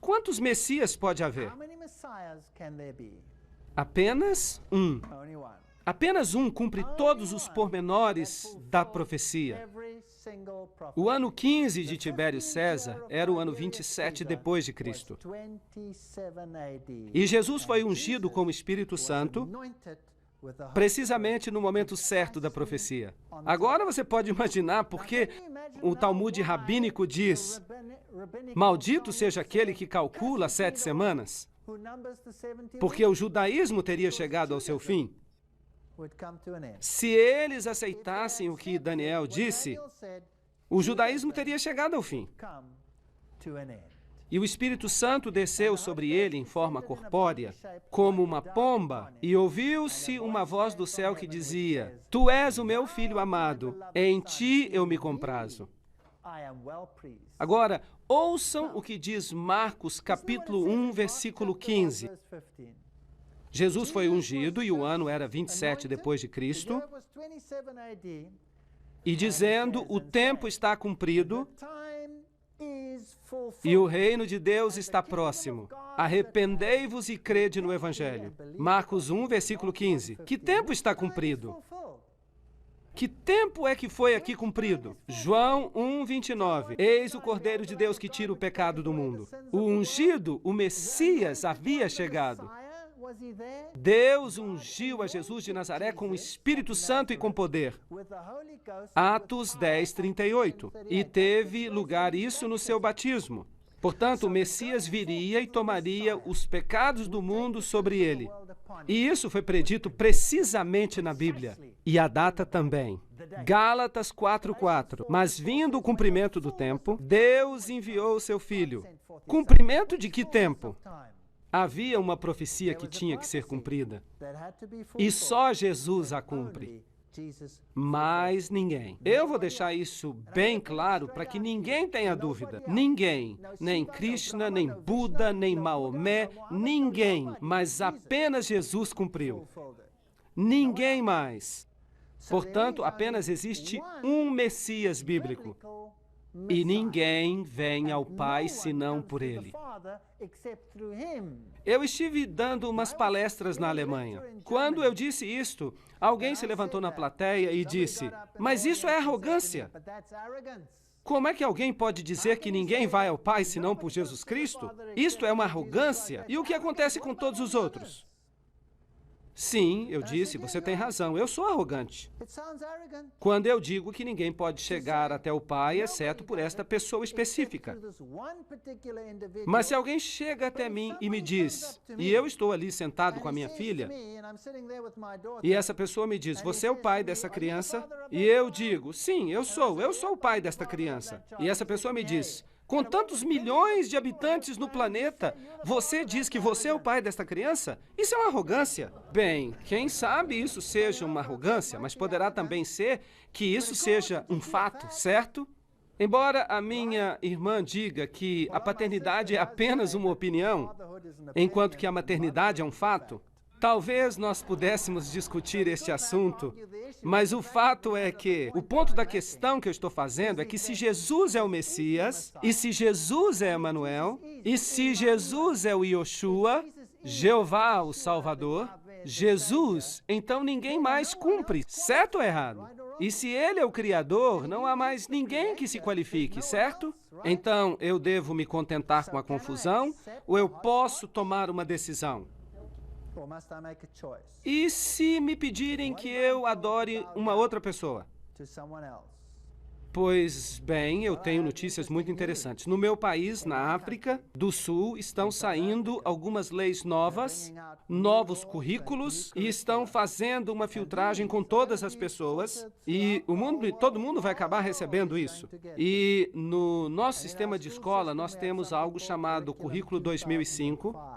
quantos Messias pode haver? Apenas um. Apenas um cumpre todos os pormenores da profecia. O ano 15 de Tibério César era o ano 27 depois de Cristo. E Jesus foi ungido como Espírito Santo precisamente no momento certo da profecia. Agora você pode imaginar porque o Talmud rabínico diz: maldito seja aquele que calcula 7 semanas, porque o judaísmo teria chegado ao seu fim. Se eles aceitassem o que Daniel disse, o judaísmo teria chegado ao fim. E o Espírito Santo desceu sobre ele em forma corpórea, como uma pomba, e ouviu-se uma voz do céu que dizia: Tu és o meu filho amado, em ti eu me comprazo. Agora, ouçam o que diz Marcos, capítulo 1, versículo 15. Jesus foi ungido e o ano era 27 depois de Cristo, e dizendo: o tempo está cumprido e o reino de Deus está próximo. Arrependei-vos e crede no Evangelho. Marcos 1, versículo 15. Que tempo está cumprido? Que tempo é que foi aqui cumprido? João 1:29. Eis o Cordeiro de Deus que tira o pecado do mundo. O ungido, o Messias, havia chegado. Deus ungiu a Jesus de Nazaré com o Espírito Santo e com poder. Atos 10:38. E teve lugar isso no seu batismo. Portanto, o Messias viria e tomaria os pecados do mundo sobre ele. E isso foi predito precisamente na Bíblia. E a data também. Gálatas 4:4. Mas vindo o cumprimento do tempo, Deus enviou o seu Filho. Cumprimento de que tempo? Havia uma profecia que tinha que ser cumprida. E só Jesus a cumpre. Mais ninguém. Eu vou deixar isso bem claro para que ninguém tenha dúvida. Ninguém, nem Krishna, nem Buda, nem Maomé, ninguém, mas apenas Jesus cumpriu. Ninguém mais. Portanto, apenas existe um Messias bíblico. E ninguém vem ao Pai senão por ele. Eu estive dando umas palestras na Alemanha. Quando eu disse isto, alguém se levantou na plateia e disse: mas isso é arrogância. Como é que alguém pode dizer que ninguém vai ao Pai senão por Jesus Cristo? Isto é uma arrogância. E o que acontece com todos os outros? Sim, eu disse, você tem razão, eu sou arrogante. Quando eu digo que ninguém pode chegar até o Pai, exceto por esta pessoa específica. Mas se alguém chega até mim e me diz, e eu estou ali sentado com a minha filha, e essa pessoa me diz, você é o pai dessa criança? E eu digo, sim, eu sou o pai desta criança. E essa pessoa me diz, com tantos milhões de habitantes no planeta, você diz que você é o pai desta criança? Isso é uma arrogância. Bem, quem sabe isso seja uma arrogância, mas poderá também ser que isso seja um fato, certo? Embora a minha irmã diga que a paternidade é apenas uma opinião, enquanto que a maternidade é um fato, talvez nós pudéssemos discutir este assunto, mas o fato é que, o ponto da questão que eu estou fazendo é que se Jesus é o Messias, e se Jesus é Emanuel, e se Jesus é o Yoshua, Jeová, o Salvador, Jesus, então ninguém mais cumpre, certo ou errado? E se ele é o Criador, não há mais ninguém que se qualifique, certo? Então, eu devo me contentar com a confusão, ou eu posso tomar uma decisão? E se me pedirem que eu adore uma outra pessoa? Pois bem, eu tenho notícias muito interessantes. No meu país, na África do Sul, estão saindo algumas leis novas, novos currículos, e estão fazendo uma filtragem com todas as pessoas, e todo mundo vai acabar recebendo isso. E no nosso sistema de escola, nós temos algo chamado Currículo 2005,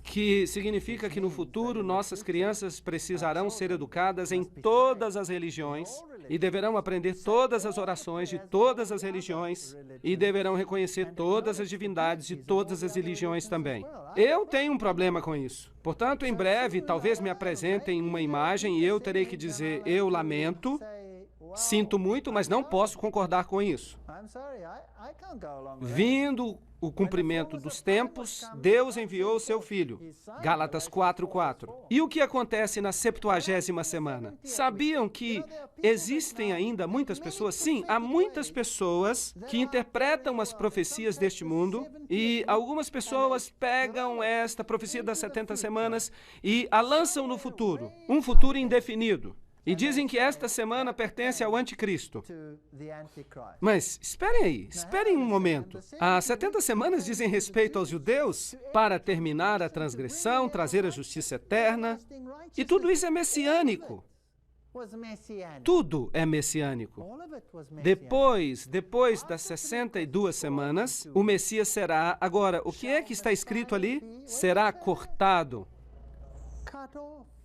que significa que no futuro nossas crianças precisarão ser educadas em todas as religiões e deverão aprender todas as orações de todas as religiões e deverão reconhecer todas as divindades de todas as religiões também. Eu tenho um problema com isso. Portanto, em breve, talvez me apresentem uma imagem e eu terei que dizer, eu lamento, sinto muito, mas não posso concordar com isso. Vindo o cumprimento dos tempos, Deus enviou o seu Filho. Gálatas 4:4. E o que acontece na 70ª semana? Sabiam que existem ainda muitas pessoas? Sim, há muitas pessoas que interpretam as profecias deste mundo e algumas pessoas pegam esta profecia das 70 semanas e a lançam no futuro, um futuro indefinido. E dizem que esta semana pertence ao anticristo. Mas esperem aí, esperem um momento. As 70 semanas dizem respeito aos judeus para terminar a transgressão, trazer a justiça eterna. E tudo isso é messiânico. Tudo é messiânico. Depois das 62 semanas, o Messias será... Agora, o que é que está escrito ali? Será cortado.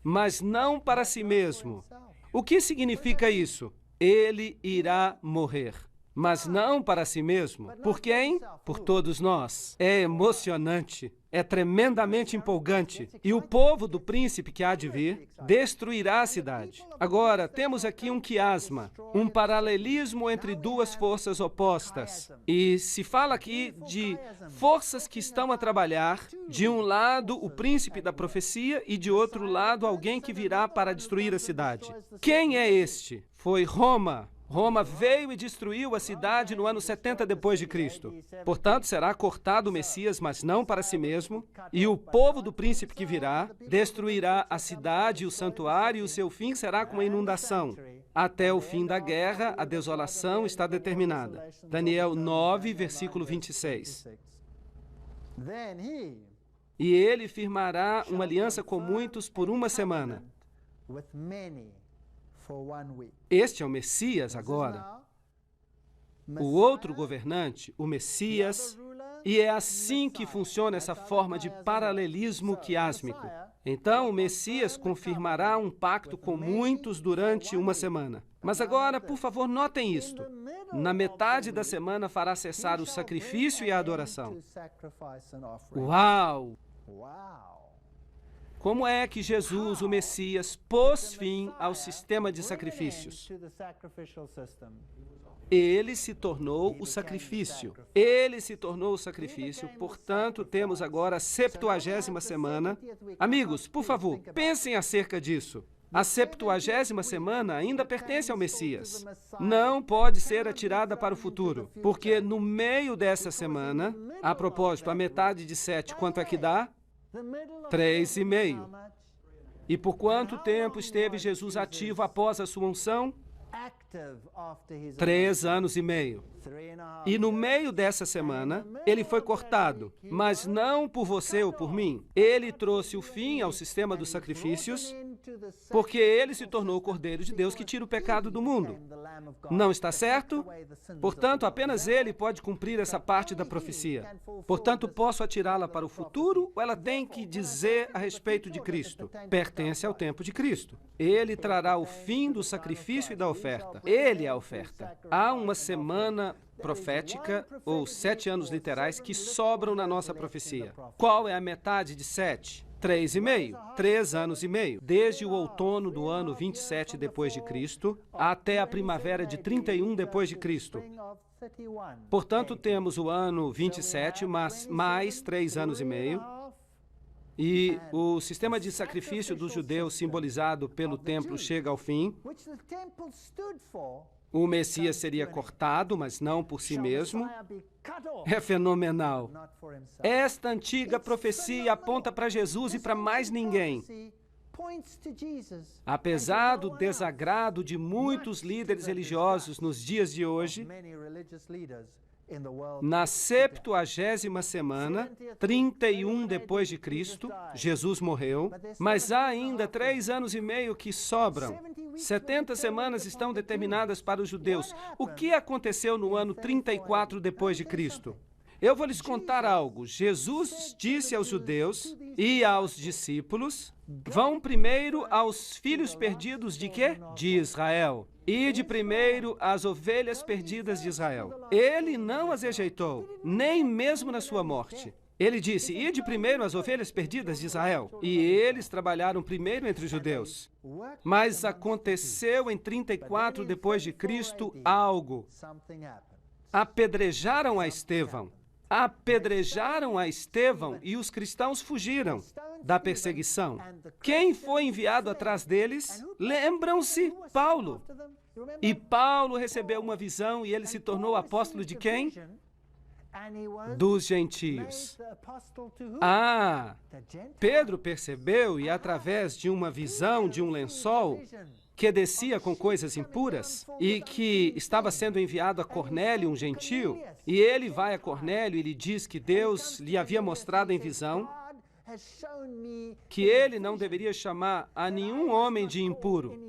Mas não para si mesmo. O que significa isso? Ele irá morrer, mas não para si mesmo. Por quem? Por todos nós. É emocionante. é tremendamente empolgante. E o povo do príncipe que há de vir destruirá a cidade. Agora, temos aqui um quiasma, um paralelismo entre duas forças opostas. E se fala aqui de forças que estão a trabalhar, de um lado o príncipe da profecia e de outro lado alguém que virá para destruir a cidade. Quem é este? Foi Roma. Roma veio e destruiu a cidade no ano 70 depois de Cristo. Portanto, será cortado o Messias, mas não para si mesmo, e o povo do príncipe que virá destruirá a cidade e o santuário, e o seu fim será com a inundação. Até o fim da guerra, a desolação está determinada. Daniel 9, versículo 26. E ele firmará uma aliança com muitos por uma semana. Este é o Messias agora. O outro governante, o Messias, e é assim que funciona essa forma de paralelismo quiásmico. Então, o Messias confirmará um pacto com muitos durante uma semana. Mas agora, por favor, notem isto. Na metade da semana fará cessar o sacrifício e a adoração. Uau! Como é que Jesus, o Messias, pôs fim ao sistema de sacrifícios? Ele se tornou o sacrifício. Ele se tornou o sacrifício, portanto, temos agora a 70ª semana. Amigos, por favor, pensem acerca disso. A 70ª semana ainda pertence ao Messias. Não pode ser atirada para o futuro, porque no meio dessa semana, a propósito, a metade de 7, quanto é que dá? 3,5. E por quanto tempo esteve Jesus ativo após a sua unção? 3 anos e meio. E no meio dessa semana, ele foi cortado, mas não por você ou por mim. Ele trouxe o fim ao sistema dos sacrifícios, porque ele se tornou o Cordeiro de Deus que tira o pecado do mundo. Não está certo? Portanto, apenas ele pode cumprir essa parte da profecia. Portanto, posso atirá-la para o futuro ou ela tem que dizer a respeito de Cristo? Pertence ao tempo de Cristo. Ele trará o fim do sacrifício e da oferta. Ele é a oferta. Há uma semana profética, ou 7 anos literais, que sobram na nossa profecia. Qual é a metade de 7? 3,5. 3 anos e meio. Desde o outono do ano 27 depois de Cristo até a primavera de 31 depois de Cristo. Portanto, temos o ano 27 mais 3 anos e meio. E o sistema de sacrifício dos judeus, simbolizado pelo templo, chega ao fim. O Messias seria cortado, mas não por si mesmo. É fenomenal. Esta antiga profecia aponta para Jesus e para mais ninguém. Apesar do desagrado de muitos líderes religiosos nos dias de hoje, na 70ª semana, 31 depois de Cristo, Jesus morreu, mas há ainda 3 anos e meio que sobram. 70 semanas estão determinadas para os judeus. O que aconteceu no ano 34 depois de Cristo? Eu vou lhes contar algo. Jesus disse aos judeus e aos discípulos: vão primeiro aos filhos perdidos de quê? De Israel. Ide primeiro às ovelhas perdidas de Israel. Ele não as rejeitou, nem mesmo na sua morte. Ele disse: ide primeiro às ovelhas perdidas de Israel. E eles trabalharam primeiro entre os judeus. Mas aconteceu em 34 depois de Cristo algo. Apedrejaram a Estevão. Apedrejaram a Estevão e os cristãos fugiram da perseguição. Quem foi enviado atrás deles? Lembram-se? Paulo. E Paulo recebeu uma visão e ele se tornou apóstolo de quem? Dos gentios. Pedro percebeu e através de uma visão de um lençol que descia com coisas impuras e que estava sendo enviado a Cornélio, um gentio, e ele vai a Cornélio e lhe diz que Deus lhe havia mostrado em visão que ele não deveria chamar a nenhum homem de impuro.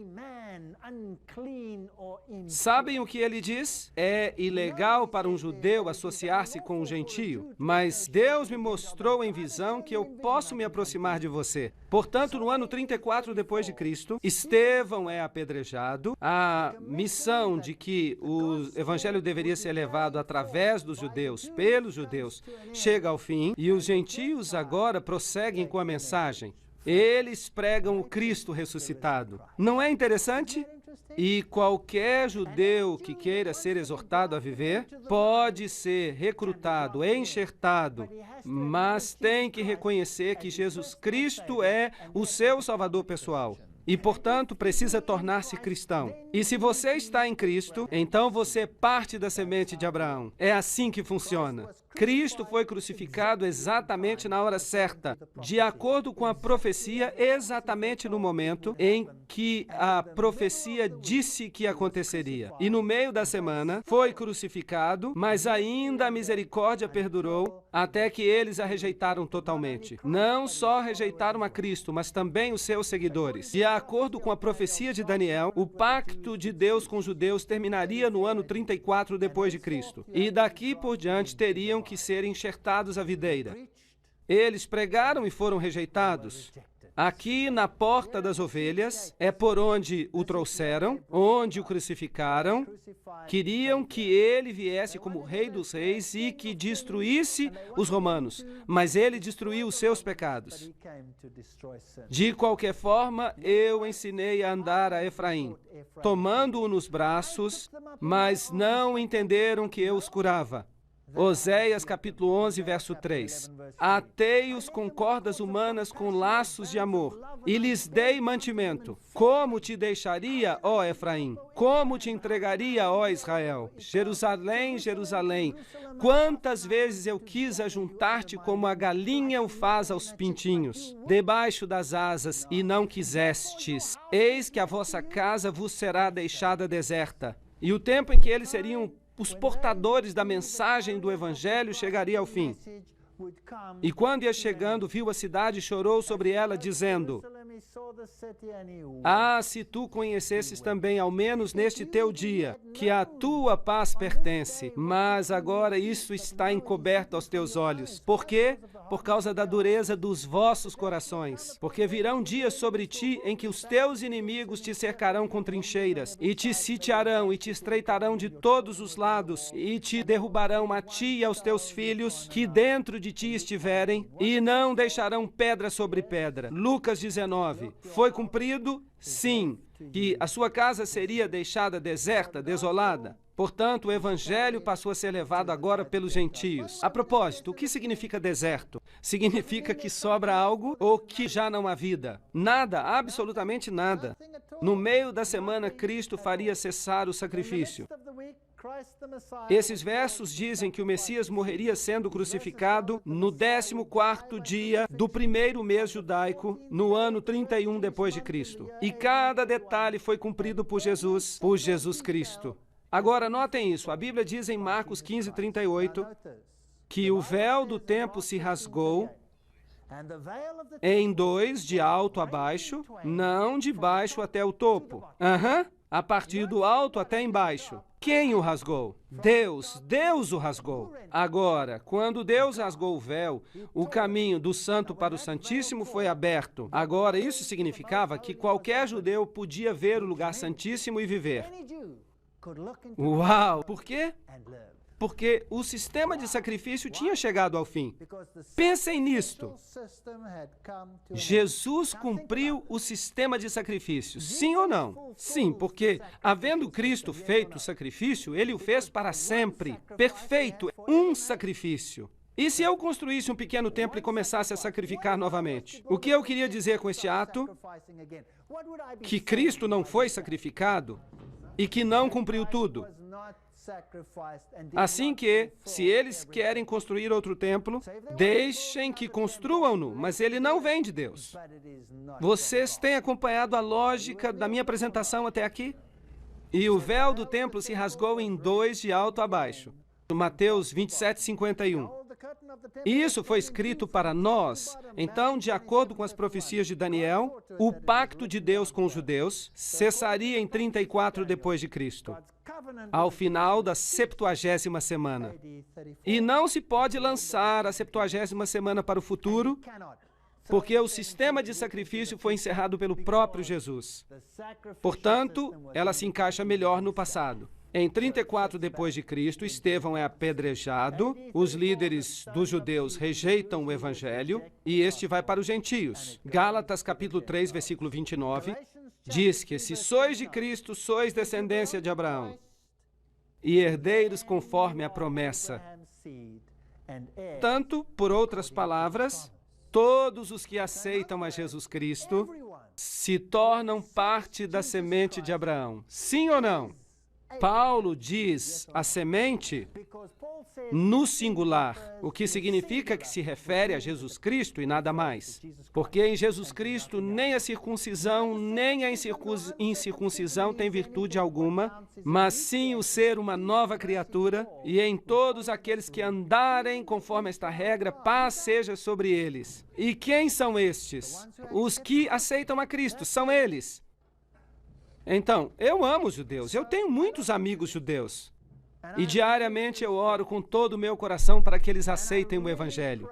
Sabem o que ele diz? É ilegal para um judeu associar-se com um gentio, mas Deus me mostrou em visão que eu posso me aproximar de você. Portanto, no ano 34 depois de Cristo, Estevão é apedrejado. A missão de que o evangelho deveria ser levado através dos judeus, pelos judeus, chega ao fim, e os gentios agora prosseguem com a mensagem. Eles pregam o Cristo ressuscitado. Não é interessante? E qualquer judeu que queira ser exortado a viver pode ser recrutado, enxertado, mas tem que reconhecer que Jesus Cristo é o seu Salvador pessoal. E, portanto, precisa tornar-se cristão. E se você está em Cristo, então você é parte da semente de Abraão. É assim que funciona. Cristo foi crucificado exatamente na hora certa, de acordo com a profecia, exatamente no momento em que a profecia disse que aconteceria. E no meio da semana, foi crucificado, mas ainda a misericórdia perdurou até que eles a rejeitaram totalmente. Não só rejeitaram a Cristo, mas também os seus seguidores. De acordo com a profecia de Daniel, o pacto de Deus com os judeus terminaria no ano 34 depois de Cristo. E daqui por diante teriam que ser enxertados à videira. Eles pregaram e foram rejeitados. Aqui na porta das ovelhas é por onde o trouxeram, onde o crucificaram. Queriam que ele viesse como Rei dos Reis e que destruísse os romanos, mas ele destruiu os seus pecados. De qualquer forma, eu ensinei a andar a Efraim, tomando-o nos braços, mas não entenderam que eu os curava. Oséias capítulo 11, verso 3. Atei-os com cordas humanas com laços de amor, e lhes dei mantimento. Como te deixaria, ó Efraim? Como te entregaria, ó Israel? Jerusalém, Jerusalém, quantas vezes eu quis ajuntar-te como a galinha o faz aos pintinhos, debaixo das asas, e não quisestes. Eis que a vossa casa vos será deixada deserta. E o tempo em que eles seriam os portadores da mensagem do Evangelho chegaria ao fim. E quando ia chegando, viu a cidade e chorou sobre ela, dizendo: Ah, se tu conhecesses também, ao menos neste teu dia, que a tua paz pertence, mas agora isso está encoberto aos teus olhos. Por quê? Por causa da dureza dos vossos corações. Porque virão dias sobre ti em que os teus inimigos te cercarão com trincheiras, e te sitiarão, e te estreitarão de todos os lados, e te derrubarão a ti e aos teus filhos, que dentro de ti estiverem, e não deixarão pedra sobre pedra. Lucas 19. Foi cumprido? Sim, que a sua casa seria deixada deserta, desolada. Portanto, o evangelho passou a ser levado agora pelos gentios. A propósito, o que significa deserto? Significa que sobra algo ou que já não há vida? Nada, absolutamente nada. No meio da semana, Cristo faria cessar o sacrifício. Esses versos dizem que o Messias morreria sendo crucificado no 14º dia do primeiro mês judaico, no ano 31 depois de Cristo. E cada detalhe foi cumprido por Jesus Cristo. Agora, notem isso. A Bíblia diz em Marcos 15:38 que o véu do templo se rasgou em dois, de alto a baixo, não de baixo até o topo. A partir do alto até embaixo. Quem o rasgou? Deus. Deus o rasgou. Agora, quando Deus rasgou o véu, o caminho do Santo para o Santíssimo foi aberto. Agora, isso significava que qualquer judeu podia ver o lugar santíssimo e viver. Uau! Por quê? Porque o sistema de sacrifício tinha chegado ao fim. Pensem nisto. Jesus cumpriu o sistema de sacrifício, sim ou não? Sim, porque, havendo Cristo feito o sacrifício, Ele o fez para sempre. Perfeito, um sacrifício. E se eu construísse um pequeno templo e começasse a sacrificar novamente? O que eu queria dizer com este ato? Que Cristo não foi sacrificado e que não cumpriu tudo. Assim que, se eles querem construir outro templo, deixem que construam-no, mas ele não vem de Deus. Vocês têm acompanhado a lógica da minha apresentação até aqui? E o véu do templo se rasgou em dois, de alto a baixo. Mateus 27:51. Isso foi escrito para nós. Então, de acordo com as profecias de Daniel, o pacto de Deus com os judeus cessaria em 34 depois de Cristo, ao final da 70ª semana. E não se pode lançar a 70ª semana para o futuro, porque o sistema de sacrifício foi encerrado pelo próprio Jesus. Portanto, ela se encaixa melhor no passado. Em 34 depois de Cristo, Estevão é apedrejado, os líderes dos judeus rejeitam o evangelho e este vai para os gentios. Gálatas capítulo 3, versículo 29, diz que se sois de Cristo, sois descendência de Abraão e herdeiros conforme a promessa. Tanto, por outras palavras, todos os que aceitam a Jesus Cristo se tornam parte da semente de Abraão. Sim ou não? Paulo diz a semente no singular, o que significa que se refere a Jesus Cristo e nada mais. Porque em Jesus Cristo nem a circuncisão, nem a incircuncisão tem virtude alguma, mas sim o ser uma nova criatura, e em todos aqueles que andarem conforme esta regra, paz seja sobre eles. E quem são estes? Os que aceitam a Cristo, são eles. Então, eu amo os judeus, eu tenho muitos amigos judeus. E diariamente eu oro com todo o meu coração para que eles aceitem o Evangelho.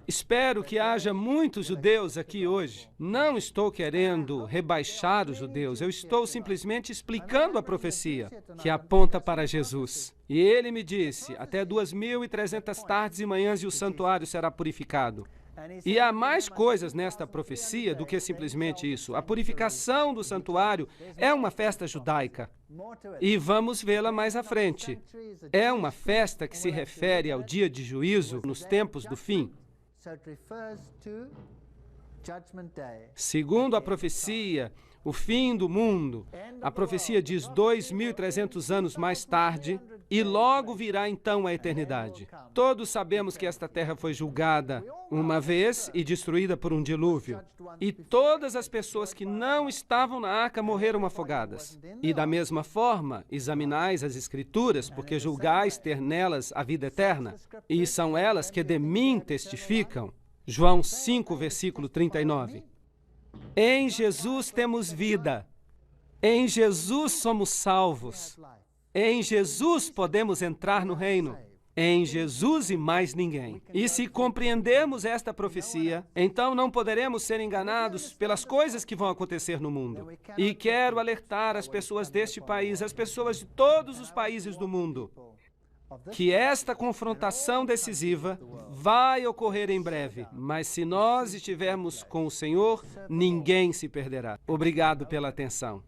Espero que haja muitos judeus aqui hoje. Não estou querendo rebaixar os judeus, eu estou simplesmente explicando a profecia que aponta para Jesus. E ele me disse, até 2.300 tardes e manhãs e o santuário será purificado. E há mais coisas nesta profecia do que simplesmente isso. A purificação do santuário é uma festa judaica. E vamos vê-la mais à frente. É uma festa que se refere ao dia de juízo nos tempos do fim. Segundo a profecia, o fim do mundo, a profecia diz 2.300 anos mais tarde, e logo virá então a eternidade. Todos sabemos que esta terra foi julgada uma vez e destruída por um dilúvio. E todas as pessoas que não estavam na arca morreram afogadas. E da mesma forma, examinais as Escrituras, porque julgais ter nelas a vida eterna. E são elas que de mim testificam. João 5, versículo 39. Em Jesus temos vida. Em Jesus somos salvos. Em Jesus podemos entrar no reino. Em Jesus e mais ninguém. E se compreendermos esta profecia, então não poderemos ser enganados pelas coisas que vão acontecer no mundo. E quero alertar as pessoas deste país, as pessoas de todos os países do mundo, que esta confrontação decisiva vai ocorrer em breve. Mas se nós estivermos com o Senhor, ninguém se perderá. Obrigado pela atenção.